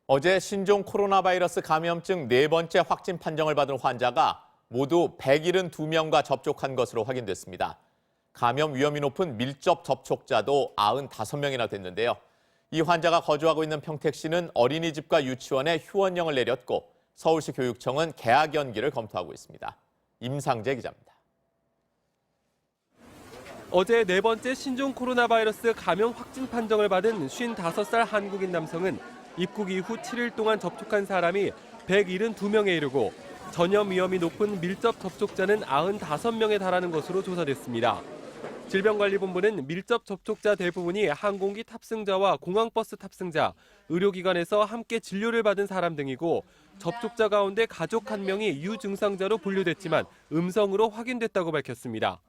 어제 신종 코로나 바이러스 감염증 네 번째 확진 판정을 받은 환자가 모두 172명과 접촉한 것으로 확인됐습니다. 감염 위험이 높은 밀접 접촉자도 95명이나 됐는데요. 이 환자가 거주하고 있는 평택시는 어린이집과 유치원에 휴원령을 내렸고 서울시 교육청은 개학 연기를 검토하고 있습니다. 임상재 기자입니다. 어제 네 번째 신종 코로나 바이러스 감염 확진 판정을 받은 55살 한국인 남성은 입국 이후 7일 동안 접촉한 사람이 172명에 이르고 전염 위험이 높은 밀접 접촉자는 95명에 달하는 것으로 조사됐습니다. 질병관리본부는 밀접 접촉자 대부분이 항공기 탑승자와 공항버스 탑승자, 의료기관에서 함께 진료를 받은 사람 등이고 접촉자 가운데 가족 한 명이 유증상자로 분류됐지만 음성으로 확인됐다고 밝혔습니다.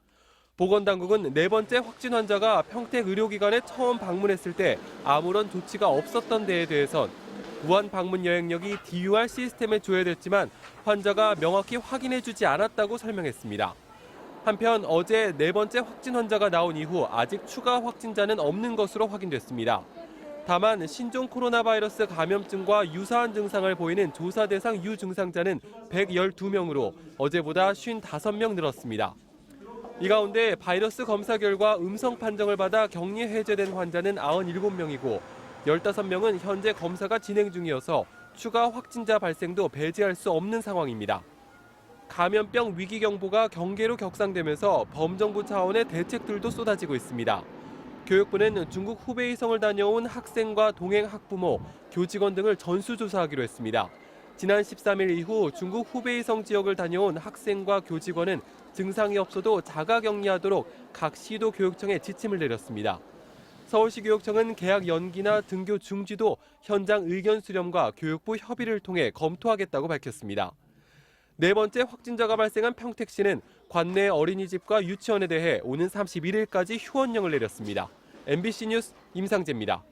보건당국은 네 번째 확진 환자가 평택 의료기관에 처음 방문했을 때 아무런 조치가 없었던 데에 대해선 우한 방문 여행력이 DUR 시스템에 조회됐지만 환자가 명확히 확인해주지 않았다고 설명했습니다. 한편 어제 네 번째 확진 환자가 나온 이후 아직 추가 확진자는 없는 것으로 확인됐습니다. 다만 신종 코로나 바이러스 감염증과 유사한 증상을 보이는 조사 대상 유증상자는 112명으로 어제보다 55명 늘었습니다. 이 가운데 바이러스 검사 결과 음성 판정을 받아 격리 해제된 환자는 97명이고 15명은 현재 검사가 진행 중이어서 추가 확진자 발생도 배제할 수 없는 상황입니다. 감염병 위기경보가 경계로 격상되면서 범정부 차원의 대책들도 쏟아지고 있습니다. 교육부는 중국 후베이성을 다녀온 학생과 동행 학부모, 교직원 등을 전수조사하기로 했습니다. 지난 13일 이후 중국 후베이성 지역을 다녀온 학생과 교직원은 증상이 없어도 자가격리하도록 각 시도 교육청에 지침을 내렸습니다. 서울시 교육청은 개학 연기나 등교 중지도 현장 의견 수렴과 교육부 협의를 통해 검토하겠다고 밝혔습니다. 네 번째 확진자가 발생한 평택시는 관내 어린이집과 유치원에 대해 오는 31일까지 휴원령을 내렸습니다. MBC 뉴스 임상재입니다.